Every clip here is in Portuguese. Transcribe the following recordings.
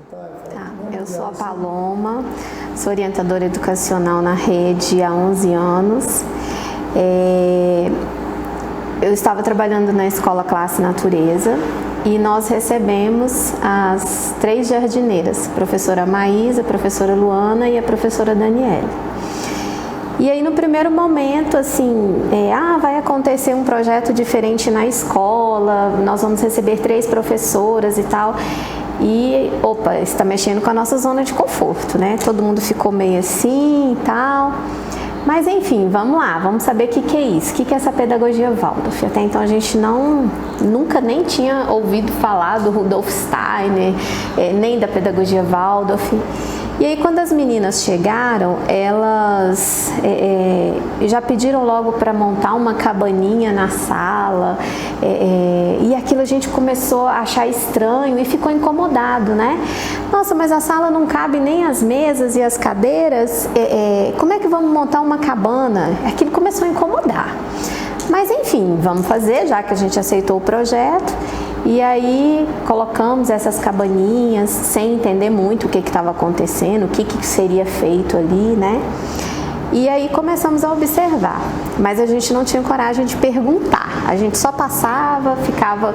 Tá, eu sou a Paloma, sou orientadora educacional na rede há 11 anos. Eu estava trabalhando na Escola Classe Natureza e nós recebemos as 3 jardineiras, a professora Maísa, a professora Luana e a professora Daniele. E aí no primeiro momento, assim, vai acontecer um projeto diferente na escola, nós vamos receber 3 professoras e tal. E, está mexendo com a nossa zona de conforto, né? Todo mundo ficou meio assim e tal. Mas enfim, vamos lá, vamos saber o que é isso, o que é essa pedagogia Waldorf. Até então a gente nunca nem tinha ouvido falar do Rudolf Steiner, nem da pedagogia Waldorf. E aí quando as meninas chegaram, elas já pediram logo para montar uma cabaninha na sala, e aquilo a gente começou a achar estranho e ficou incomodado, né? Nossa, mas a sala não cabe nem as mesas e as cadeiras, como é que vamos montar uma cabana? Aquilo começou a incomodar. Mas enfim, vamos fazer, já que a gente aceitou o projeto. E aí colocamos essas cabaninhas sem entender muito o que estava acontecendo, o que seria feito ali, né? E aí começamos a observar, mas a gente não tinha coragem de perguntar. A gente só passava, ficava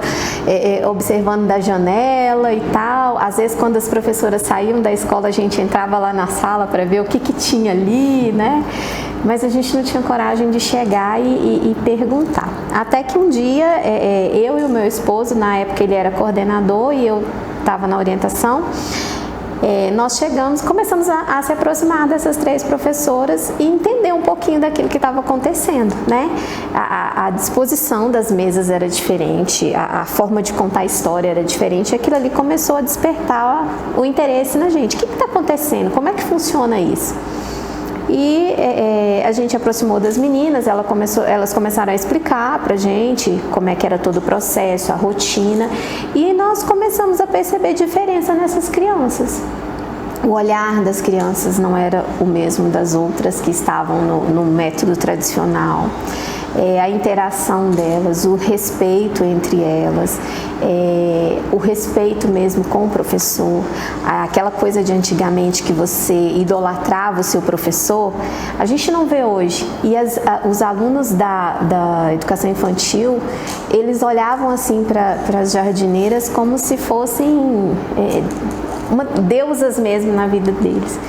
observando da janela e tal. Às vezes quando as professoras saíam da escola, a gente entrava lá na sala para ver o que tinha ali, né? Mas a gente não tinha coragem de chegar e perguntar. Até que um dia, eu e o meu esposo, na época ele era coordenador e eu estava na orientação, nós começamos a se aproximar dessas 3 professoras e entender um pouquinho daquilo que estava acontecendo, né? A disposição das mesas era diferente, a forma de contar a história era diferente, e aquilo ali começou a despertar o interesse na gente. O que está acontecendo? Como é que funciona isso? E a gente aproximou das meninas, elas começaram a explicar pra gente como é que era todo o processo, a rotina, e nós começamos a perceber diferença nessas crianças. O olhar das crianças não era o mesmo das outras que estavam no método tradicional. A interação delas, o respeito entre elas, o respeito mesmo com o professor, aquela coisa de antigamente que você idolatrava o seu professor, a gente não vê hoje. E os alunos da educação infantil, eles olhavam assim para as jardineiras como se fossem deusas mesmo na vida deles.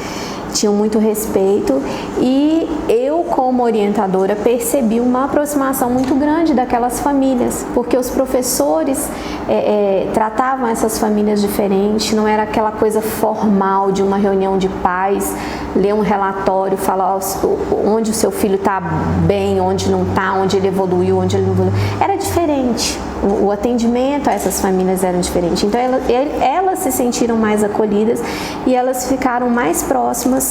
Tinham muito respeito e eu, como orientadora, percebi uma aproximação muito grande daquelas famílias, porque os professores tratavam essas famílias diferente, não era aquela coisa formal de uma reunião de pais, ler um relatório, falar onde o seu filho está bem, onde não está, onde ele evoluiu, onde ele não evoluiu. Era diferente. O atendimento a essas famílias era diferente. Então elas se sentiram mais acolhidas e elas ficaram mais próximas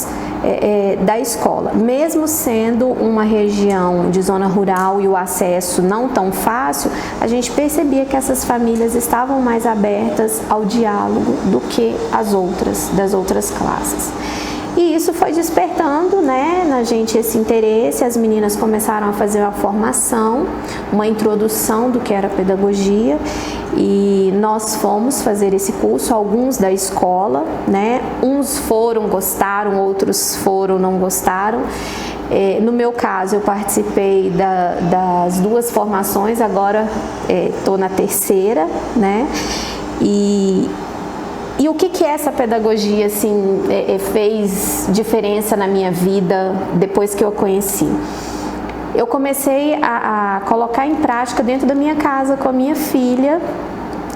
da escola. Mesmo sendo uma região de zona rural e o acesso não tão fácil, a gente percebia que essas famílias estavam mais abertas ao diálogo do que das outras classes. E isso foi despertando, né, na gente esse interesse. As meninas começaram a fazer uma formação, uma introdução do que era pedagogia, e nós fomos fazer esse curso, alguns da escola, né, uns gostaram, outros não gostaram. No meu caso, eu participei das 2 formações, agora estou na 3ª, né, E o que essa pedagogia assim, fez diferença na minha vida depois que eu a conheci? Eu comecei a colocar em prática dentro da minha casa com a minha filha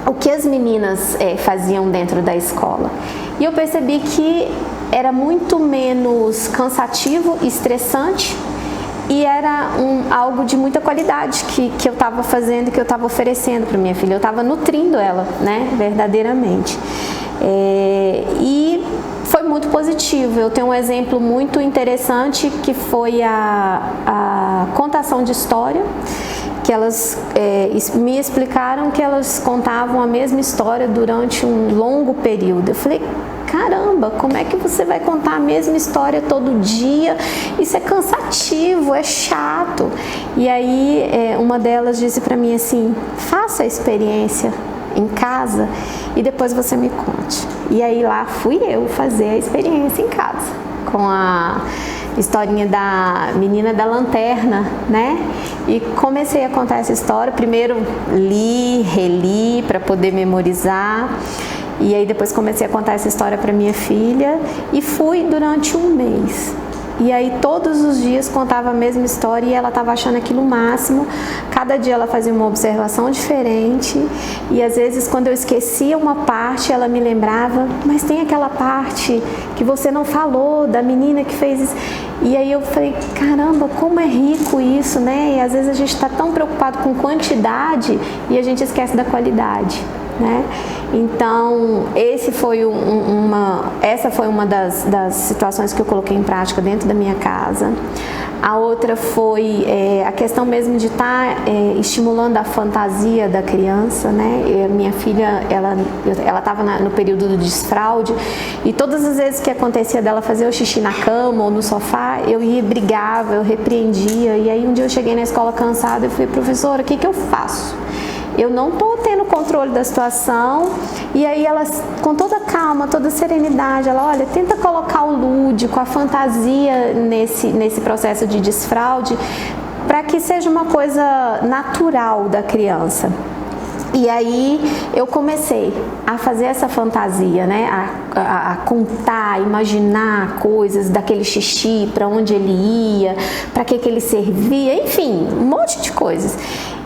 o que as meninas faziam dentro da escola. E eu percebi que era muito menos cansativo e estressante, e era algo de muita qualidade que eu estava fazendo, que eu estava oferecendo para minha filha. Eu estava nutrindo ela, né, verdadeiramente. E foi muito positivo. Eu tenho um exemplo muito interessante que foi a contação de história, que elas me explicaram que elas contavam a mesma história durante um longo período. Eu falei, caramba, como é que você vai contar a mesma história todo dia? Isso é cansativo, é chato. E aí uma delas disse para mim assim, faça a experiência. em casa e depois você me conte. E aí lá fui eu fazer a experiência em casa, com a historinha da menina da lanterna, né? E comecei a contar essa história. Primeiro li, reli para poder memorizar. E aí depois comecei a contar essa história para minha filha e fui durante um mês. E aí todos os dias contava a mesma história e ela estava achando aquilo o máximo. Cada dia ela fazia uma observação diferente e às vezes quando eu esquecia uma parte ela me lembrava, mas tem aquela parte que você não falou, da menina que fez isso. E aí eu falei, caramba, como é rico isso, né? E às vezes a gente está tão preocupado com quantidade e a gente esquece da qualidade, né? Então, essa foi uma das situações que eu coloquei em prática dentro da minha casa. A outra foi a questão mesmo de estar estimulando a fantasia da criança, né? Minha filha, ela estava no período do desfraude e todas as vezes que acontecia dela fazer o xixi na cama ou no sofá, eu ia, brigava, eu repreendia. E aí um dia eu cheguei na escola cansada e falei, professora, o que eu faço? Eu não estou tendo controle da situação. E aí ela, com toda calma, toda serenidade, ela, olha, tenta colocar o lúdico, a fantasia nesse processo de desfraude, para que seja uma coisa natural da criança. E aí eu comecei a fazer essa fantasia, né? A contar, a imaginar coisas daquele xixi, para onde ele ia, para que ele servia, enfim, um monte de coisas.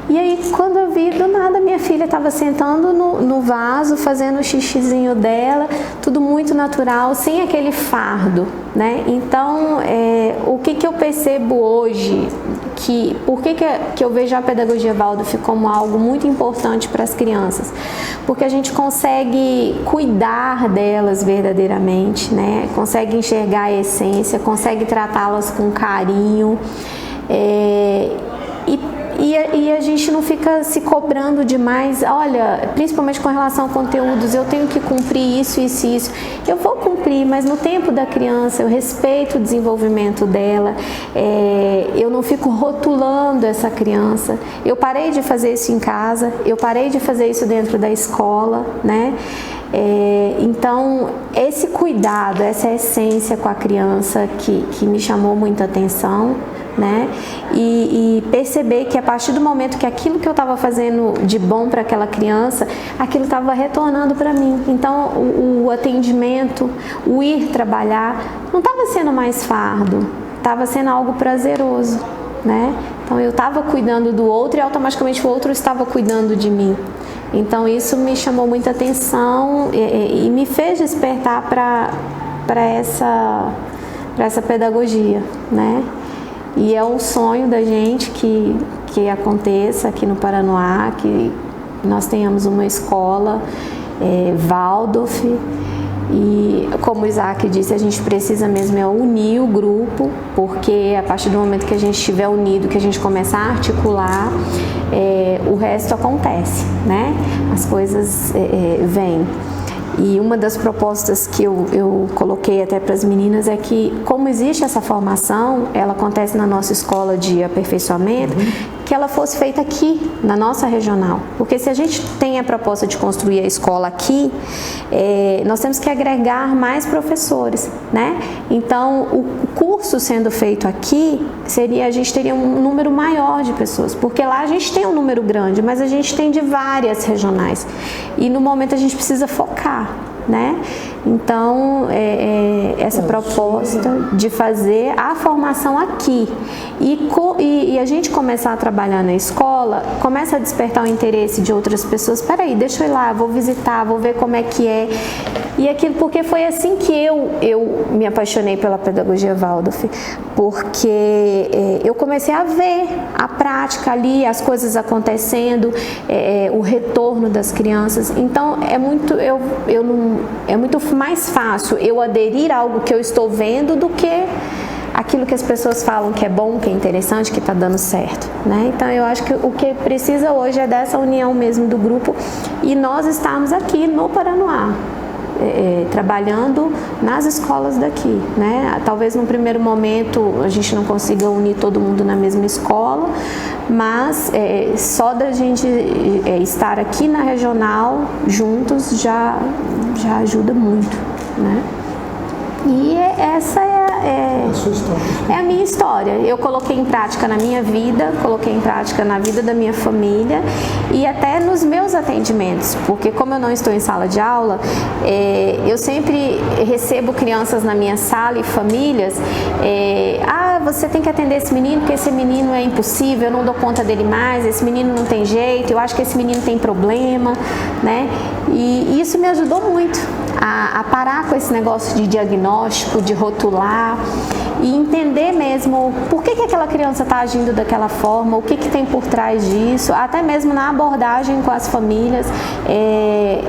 E aí, quando eu vi, do nada, minha filha estava sentando no vaso, fazendo o xixizinho dela, tudo muito natural, sem aquele fardo, né? Então, o que eu percebo hoje, por que eu vejo a pedagogia Waldorf como algo muito importante para as crianças? Porque a gente consegue cuidar delas verdadeiramente, né? Consegue enxergar a essência, consegue tratá-las com carinho, e a gente não fica se cobrando demais, olha, principalmente com relação a conteúdos, eu tenho que cumprir isso, isso e isso. Eu vou cumprir, mas no tempo da criança, eu respeito o desenvolvimento dela, eu não fico rotulando essa criança. Eu parei de fazer isso em casa, eu parei de fazer isso dentro da escola, né? Então, esse cuidado, essa essência com a criança que me chamou muita atenção, né? E perceber que a partir do momento que aquilo que eu estava fazendo de bom para aquela criança, aquilo estava retornando para mim. Então, o atendimento, o ir trabalhar, não estava sendo mais fardo, estava sendo algo prazeroso, né? Então, eu estava cuidando do outro e automaticamente o outro estava cuidando de mim. Então, isso me chamou muita atenção e me fez despertar para essa pedagogia, né? E é um sonho da gente que aconteça aqui no Paranoá, que nós tenhamos uma escola Waldorf. E como o Isaac disse, a gente precisa mesmo unir o grupo, porque a partir do momento que a gente estiver unido, que a gente começar a articular, o resto acontece, né? As coisas vêm. E uma das propostas que eu coloquei até para as meninas é que, como existe essa formação, ela acontece na nossa escola de aperfeiçoamento, que ela fosse feita aqui, na nossa regional. Porque se a gente tem a proposta de construir a escola aqui, nós temos que agregar mais professores, né? Então, o curso sendo feito aqui, a gente teria um número maior de pessoas, porque lá a gente tem um número grande, mas a gente tem de várias regionais. E no momento a gente precisa focar, né? Então, essa proposta de fazer a formação aqui e a gente começar a trabalhar na escola, começa a despertar o interesse de outras pessoas. Peraí, deixa eu ir lá, vou visitar, vou ver como é que é. E aquilo, porque foi assim que eu me apaixonei pela pedagogia Waldorf, porque eu comecei a ver a prática ali, as coisas acontecendo, o retorno das crianças. Então, é muito mais fácil eu aderir a algo que eu estou vendo do que aquilo que as pessoas falam que é bom, que é interessante, que está dando certo, né? Então, eu acho que o que precisa hoje é dessa união mesmo do grupo e nós estamos aqui no Paranoá, trabalhando nas escolas daqui, né? Talvez num primeiro momento a gente não consiga unir todo mundo na mesma escola, mas só da gente estar aqui na regional juntos já ajuda muito, né? E essa é a minha história. Eu coloquei em prática na minha vida, coloquei em prática na vida da minha família e até nos meus atendimentos, porque como eu não estou em sala de aula, eu sempre recebo crianças na minha sala e famílias, você tem que atender esse menino porque esse menino é impossível, eu não dou conta dele mais, esse menino não tem jeito, eu acho que esse menino tem problema, né? E isso me ajudou muito a parar com esse negócio de diagnóstico, de rotular e entender mesmo por que aquela criança está agindo daquela forma, o que tem por trás disso, até mesmo na abordagem com as famílias.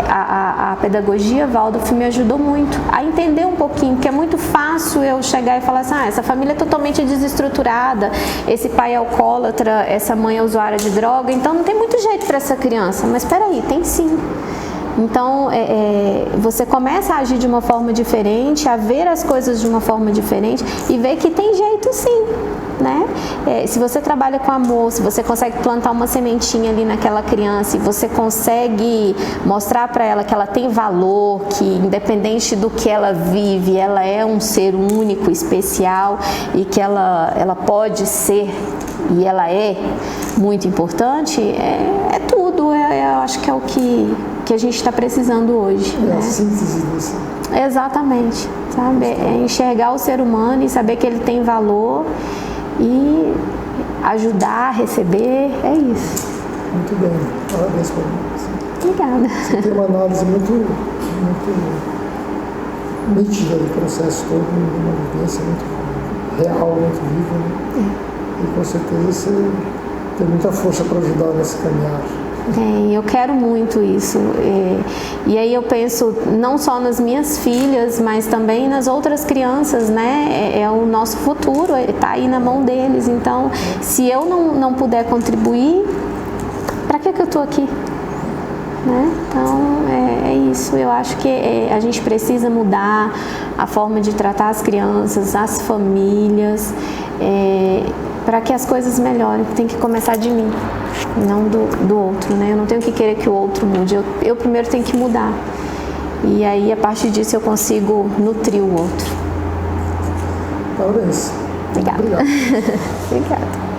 A pedagogia Waldorf me ajudou muito a entender um pouquinho, porque é muito fácil eu chegar e falar assim, essa família é totalmente desestruturada, esse pai é alcoólatra, essa mãe é usuária de droga, então não tem muito jeito para essa criança. Mas espera aí, tem sim. Então, você começa a agir de uma forma diferente, a ver as coisas de uma forma diferente e ver que tem jeito sim, né? Se você trabalha com amor, se você consegue plantar uma sementinha ali naquela criança e você consegue mostrar para ela que ela tem valor, que independente do que ela vive, ela é um ser único, especial e que ela pode ser e ela é muito importante, é tudo. Eu acho que é o que a gente está precisando hoje. É, né? A síntese disso. Exatamente, sabe? É enxergar o ser humano e saber que ele tem valor e ajudar, receber, é isso. Muito bem, parabéns por isso. Obrigada. Você tem uma análise muito nítida do processo todo, uma vivência muito real, muito viva, né? E com certeza você tem muita força para ajudar nesse caminhar. Eu quero muito isso. E aí eu penso não só nas minhas filhas, mas também nas outras crianças, né? É o nosso futuro, está aí na mão deles. Então, se eu não puder contribuir, para que eu estou aqui? Né? Então, é isso. Eu acho que a gente precisa mudar a forma de tratar as crianças, as famílias, para que as coisas melhorem. Tem que começar de mim, não do outro, né? Eu não tenho que querer que o outro mude, eu primeiro tenho que mudar. E aí, a partir disso, eu consigo nutrir o outro. Parabéns. Obrigada. Obrigado. Obrigada.